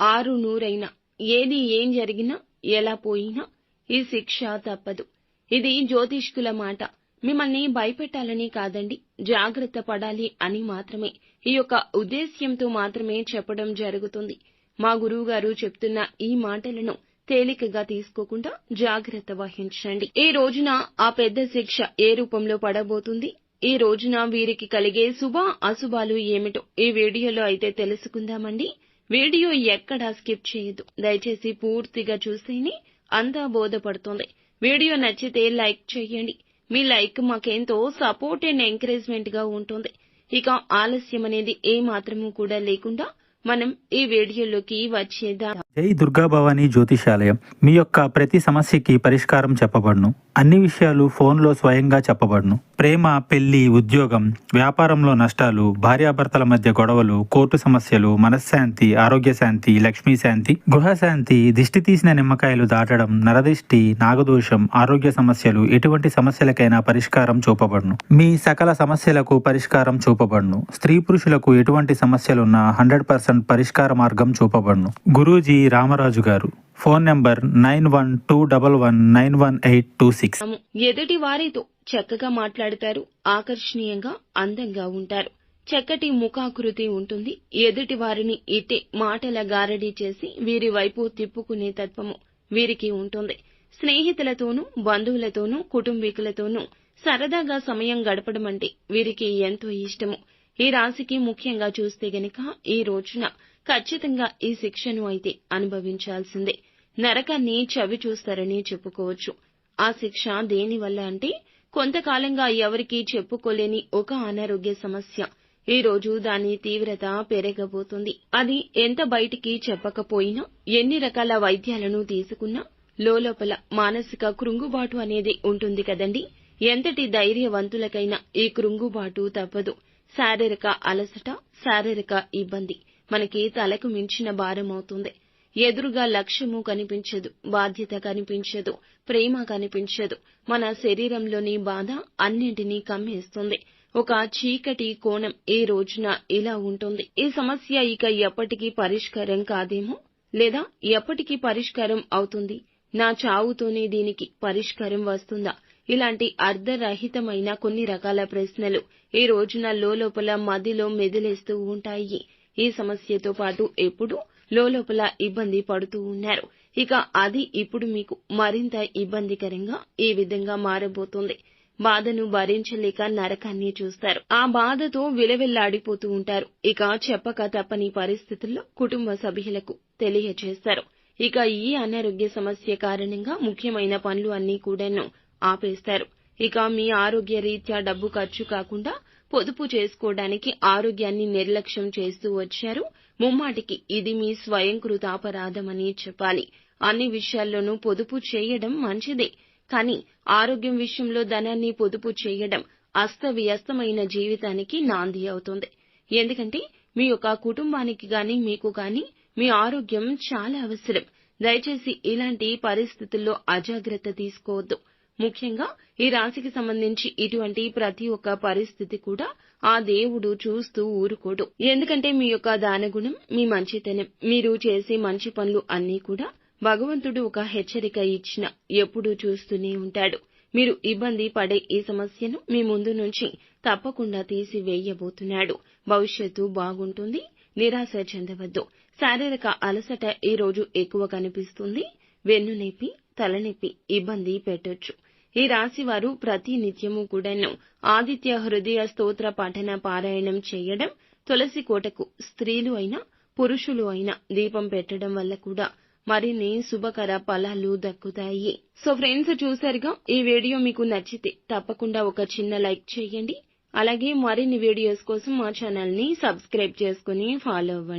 ఆరు నూరైనా ఏది ఏం జరిగినా ఎలా పోయినా ఈ శిక్ష తప్పదు. ఇది జ్యోతిష్కుల మాట. మిమ్మల్ని భయపెట్టాలని కాదండి, జాగ్రత్త పడాలి అని మాత్రమే, ఈ యొక్క ఉద్దేశ్యంతో మాత్రమే చెప్పడం జరుగుతుంది. మా గురువుగారు చెప్తున్న ఈ మాటలను తేలికగా తీసుకోకుండా జాగ్రత్త వహించండి. ఈ రోజున ఆ పెద్ద శిక్ష ఏ రూపంలో పడబోతుంది, ఈ రోజున వీరికి కలిగే శుభ అశుభాలు ఏమిటో ఈ వీడియోలో అయితే తెలుసుకుందామండి. వీడియో ఎక్కడా స్కిప్ చేయొద్దు, దయచేసి పూర్తిగా చూస్తేనే అంతా బోధపడుతుంది. వీడియో నచ్చితే లైక్ చేయండి. మీ లైక్ మాకెంతో సపోర్ట్ అండ్ ఎంకరేజ్మెంట్ గా ఉంటుంది. ఇక ఆలస్యం అనేది ఏ మాత్రము కూడా లేకుండా మనం ఈ వీడియోలోకి వచ్చేద్దాం. జై దుర్గా భవానీ జ్యోతిషాలయం. మీ యొక్క ప్రతి సమస్యకి పరిష్కారం చెప్పబడును. అన్ని విషయాలు ఫోన్లో స్వయంగా చెప్పబడును. ప్రేమ, పెళ్లి, ఉద్యోగం, వ్యాపారంలో నష్టాలు, భార్యాభర్తల మధ్య గొడవలు, కోర్టు సమస్యలు, మనశ్శాంతి, ఆరోగ్య శాంతి, లక్ష్మీ శాంతి, గృహశాంతి, దిష్టి తీసిన నిమ్మకాయలు దాటడం, నరదిష్టి, నాగదోషం, ఆరోగ్య సమస్యలు, ఎటువంటి సమస్యలకైనా పరిష్కారం చూపబడును. మీ సకల సమస్యలకు పరిష్కారం చూపబడును. స్త్రీ పురుషులకు ఎటువంటి సమస్యలున్నా 100% పరిష్కార మార్గం చూపబడును. గురూజీ రామరాజు గారు. Phone number 9121191826. ఎదుటి వారితో చక్కగా మాట్లాడతారు, ఆకర్షణీయంగా అందంగా ఉంటారు, చక్కటి ముఖాకృతి ఉంటుంది. ఎదుటి వారిని ఇట్టే మాటల గారడీ చేసి వీరి వైపు తిప్పుకునే తత్వము వీరికి ఉంటుంది. స్నేహితులతోనూ, బంధువులతోనూ, కుటుంబీకులతోనూ సరదాగా సమయం గడపడం అంటే వీరికి ఎంతో ఇష్టము. ఈ రాశికి ముఖ్యంగా చూస్తే గనక ఈ రోజున ఖచ్చితంగా ఈ శిక్షను అయితే అనుభవించాల్సిందే. నరకాన్ని చవి చూస్తారని చెప్పుకోవచ్చు. ఆ శిక్ష దేనివల్ల అంటే కొంతకాలంగా ఎవరికీ చెప్పుకోలేని ఒక అనారోగ్య సమస్య ఈ రోజు దాని తీవ్రత పెరగబోతుంది. అది ఎంత బయటికి చెప్పకపోయినా, ఎన్ని రకాల వైద్యాలను తీసుకున్నా లోపల మానసిక కృంగుబాటు అనేది ఉంటుంది కదండి. ఎంతటి ధైర్యవంతులకైనా ఈ కృంగుబాటు తప్పదు. శారీరక అలసట, శారీరక ఇబ్బంది మనకి తలకు మించిన భారం అవుతుంది. ఎదురుగా లక్ష్యము కనిపించదు, బాధ్యత కనిపించదు, ప్రేమ కనిపించదు. మన శరీరంలోని బాధ అన్నింటినీ కమ్మేస్తుంది. ఒక చీకటి కోణం ఈ రోజున ఇలా ఉంటుంది. ఈ సమస్య ఇక ఎప్పటికీ పరిష్కారం కాదేమో, లేదా ఎప్పటికీ పరిష్కారం అవుతుంది, నా చావుతోనే దీనికి పరిష్కారం వస్తుందా, ఇలాంటి అర్ధరహితమైన కొన్ని రకాల ప్రశ్నలు ఈ రోజున లోపల మదిలో మెదిలేస్తూ ఉంటాయి. ఈ సమస్యతో పాటు ఎప్పుడు లోపల ఇబ్బంది పడుతూ ఉన్నారు. ఇక అది ఇప్పుడు మీకు మరింత ఇబ్బందికరంగా ఈ విధంగా మారబోతుంది. బాధను భరించలేక నరకాన్ని చూస్తారు. ఆ బాధతో విలవిల్లాడిపోతూ ఉంటారు. ఇక చెప్పక తప్పని పరిస్థితుల్లో కుటుంబ సభ్యులకు తెలియజేస్తారు. ఇక ఈ అనారోగ్య సమస్య కారణంగా ముఖ్యమైన పనులు అన్నీ కూడాను ఆపేస్తారు. ఇక మీ ఆరోగ్య రీత్యా డబ్బు ఖర్చు కాకుండా పొదుపు చేసుకోవడానికి ఆరోగ్యాన్ని నిర్లక్ష్యం చేస్తూ వచ్చారు. ముమ్మాటికి ఇది మీ స్వయంకృతాపరాధమని చెప్పాలి. అన్ని విషయాల్లోనూ పొదుపు చేయడం మంచిదే, కానీ ఆరోగ్యం విషయంలో ధనాన్ని పొదుపు చేయడం అస్తవ్యస్తమైన జీవితానికి నాంది అవుతుంది. ఎందుకంటే మీ యొక్క కుటుంబానికి గాని మీకు గాని మీ ఆరోగ్యం చాలా అవసరం. దయచేసి ఇలాంటి పరిస్థితుల్లో అజాగ్రత్త తీసుకోవద్దు. ముఖ్యంగా ఈ రాశికి సంబంధించి ఇటువంటి ప్రతి ఒక్క పరిస్థితి కూడా ఆ దేవుడు చూస్తూ ఊరుకోడు. ఎందుకంటే మీ యొక్క దానగుణం, మీ మంచితనం, మీరు చేసే మంచి పనులు అన్నీ కూడా భగవంతుడు ఒక హెచ్చరిక ఇచ్చిన ఎప్పుడూ చూస్తూనే ఉంటాడు. మీరు ఇబ్బంది పడే ఈ సమస్యను మీ ముందు నుంచి తప్పకుండా తీసివేయబోతున్నాడు. భవిష్యత్తు బాగుంటుంది, నిరాశ చెందవద్దు. శారీరక అలసట ఈ రోజు ఎక్కువ కనిపిస్తుంది. వెన్నునొప్పి, తలనొప్పి ఇబ్బంది పెట్టొచ్చు. ఈ రాశి వారు ప్రతి నిత్యము కూడాను ఆదిత్య హృదయ స్తోత్ర పఠన పారాయణం చేయడం, తులసి కోటకు స్త్రీలు అయినా పురుషులు అయినా దీపం పెట్టడం వల్ల కూడా మరిన్ని శుభకర ఫలాలు దక్కుతాయి. సో ఫ్రెండ్స్, చూసారుగా, ఈ వీడియో మీకు నచ్చితే తప్పకుండా ఒక చిన్న లైక్ చేయండి. అలాగే మరిన్ని వీడియోస్ కోసం మా ఛానల్ ని సబ్స్క్రైబ్ చేసుకుని ఫాలో అవ్వండి.